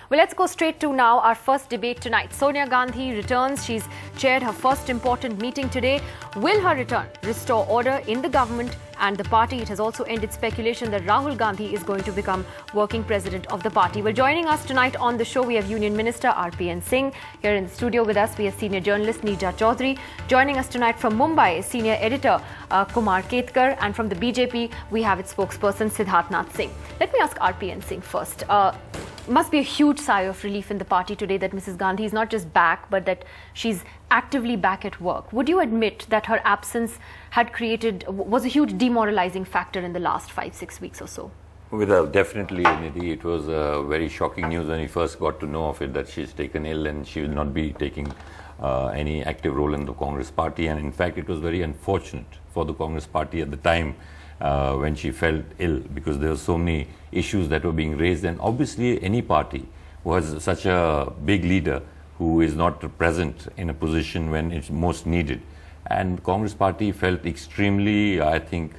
Well, let's go straight to now our first debate tonight. Sonia Gandhi returns. She's chaired her first important meeting today. Will her return restore order in the government and the party? It has also ended speculation that Rahul Gandhi is going to become working president of the party. Well, joining us tonight on the show, we have Union Minister RPN Singh. Here in the studio with us, we have senior journalist Neeja Chaudhary. Joining us tonight from Mumbai, senior editor Kumar Ketkar. And from the BJP, we have its spokesperson Siddharth Singh. Let me ask RPN Singh first. Must be a huge sigh of relief in the party today that Mrs. Gandhi is not just back, but that she's actively back at work. Would you admit that her absence was a huge demoralizing factor in the last 5-6 weeks or so? Definitely, Nidhi. It was very shocking news when we first got to know of it, that she's taken ill and she will not be taking any active role in the Congress party. And in fact, it was very unfortunate for the Congress party at the time when she felt ill, because there were so many issues that were being raised. And obviously, any party who has such a big leader who is not present in a position when it's most needed. And the Congress party felt extremely, I think,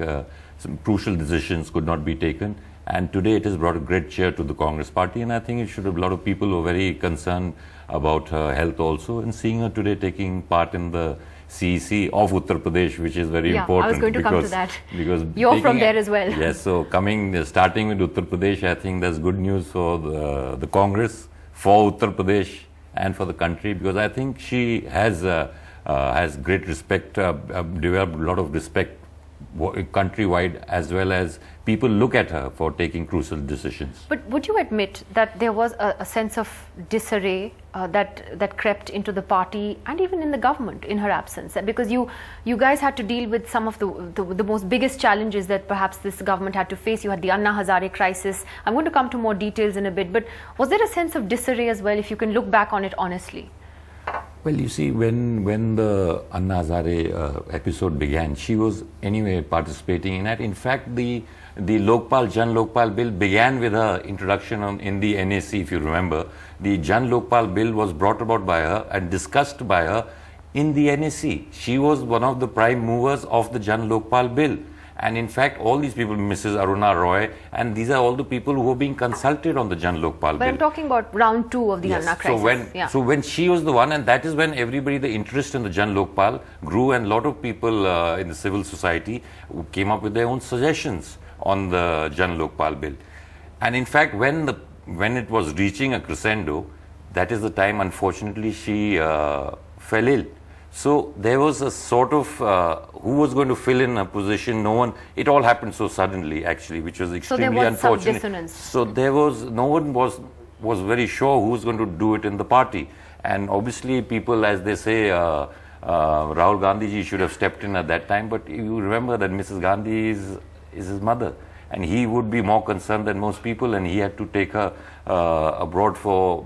some crucial decisions could not be taken. And today it has brought a great cheer to the Congress party. And I think it should have, a lot of people who are very concerned about her health also. And seeing her today taking part in the CEC of Uttar Pradesh, which is very important. I was going to come to that. Because you're from there as well. Yes, so starting with Uttar Pradesh, I think that's good news for the Congress, for Uttar Pradesh and for the country, because I think she has great respect, developed a lot of respect countrywide, as well as people look at her for taking crucial decisions. But would you admit that there was a sense of disarray that crept into the party and even in the government in her absence? Because you guys had to deal with some of the most biggest challenges that perhaps this government had to face. You had the Anna Hazare crisis. I'm going to come to more details in a bit, but was there a sense of disarray as well, if you can look back on it honestly? Well, you see, when the Anna Hazare episode began, she was anyway participating in that. In fact, the Jan Lokpal bill began with her introduction in the NAC, if you remember. The Jan Lokpal bill was brought about by her and discussed by her in the NAC. She was one of the prime movers of the Jan Lokpal bill. And in fact, all these people, Mrs. Aruna Roy, and these are all the people who were being consulted on the Jan Lokpal bill. But I'm talking about round 2 of the Anna crisis. So when she was the one, and that is when everybody, the interest in the Jan Lokpal grew, and a lot of people in the civil society came up with their own suggestions on the Jan Lokpal bill. And in fact, when it was reaching a crescendo, that is the time, unfortunately, she fell ill. So there was a sort of who was going to fill in a position. No one. It all happened so suddenly, actually, which was extremely unfortunate. Some dissonance. So no one was very sure who was going to do it in the party. And obviously, people, as they say, Rahul Gandhi ji should have stepped in at that time. But you remember that Mrs. Gandhi is his mother, and he would be more concerned than most people, and he had to take her abroad for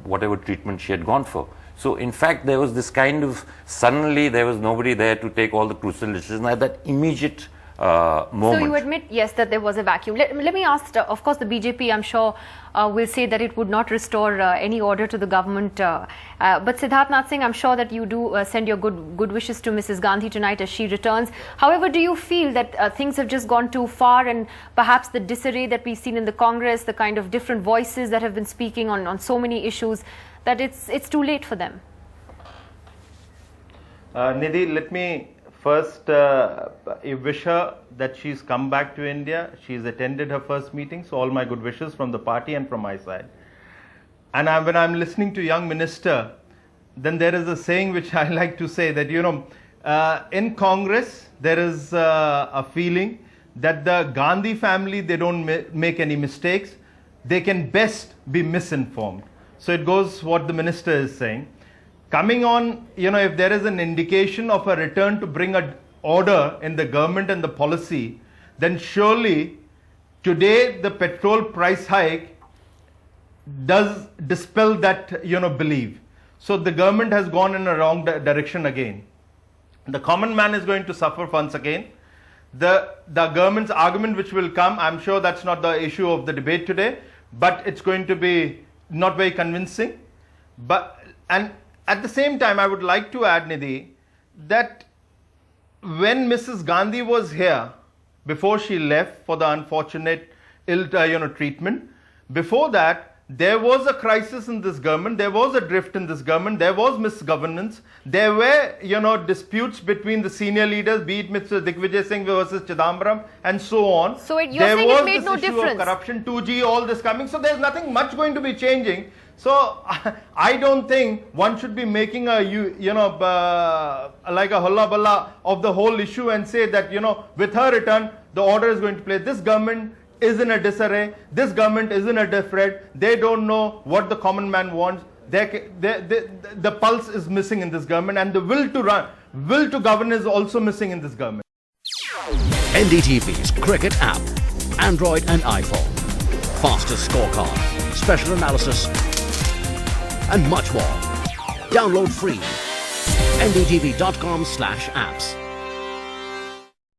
whatever treatment she had gone for. So, in fact, there was this kind of, suddenly there was nobody there to take all the crucial decisions at that immediate moment. So, you admit, yes, that there was a vacuum. Let me ask, of course, the BJP, I'm sure, will say that it would not restore any order to the government. But Siddharth Singh, I'm sure that you do send your good wishes to Mrs. Gandhi tonight as she returns. However, do you feel that things have just gone too far, and perhaps the disarray that we've seen in the Congress, the kind of different voices that have been speaking on so many issues, that it's too late for them? Nidhi, let me first wish her that she's come back to India. She's attended her first meeting, so all my good wishes from the party and from my side. And when I'm listening to young minister, then there is a saying which I like to say, that in Congress there is a feeling that the Gandhi family, they don't make any mistakes. They can best be misinformed. So it goes what the minister is saying. Coming on, if there is an indication of a return to bring an order in the government and the policy, then surely today the petrol price hike does dispel that, belief. So the government has gone in a wrong direction again. The common man is going to suffer once again. The government's argument which will come, I'm sure that's not the issue of the debate today, but it's going to be not very convincing. And at the same time, I would like to add, Nidhi, that when Mrs. Gandhi was here, before she left for the unfortunate treatment, before that, there was a crisis in this government, there was a drift in this government, there was misgovernance, there were, disputes between the senior leaders, be it Mr. Digvijay Singh versus Chidambaram, and so on. So you're saying it made no difference? There was this issue of corruption, 2G, all this coming, so there's nothing much going to be changing. So I don't think one should be making a, like a holla balla of the whole issue and say that, with her return, the order is going to play. This government is in a disarray. This government is in a defred. They don't know what the common man wants. The pulse is missing in this government, and the will to govern is also missing in this government. NDTV's cricket app, Android and iPhone, fastest scorecard, special analysis, and much more. Download free. ndtv.com/apps.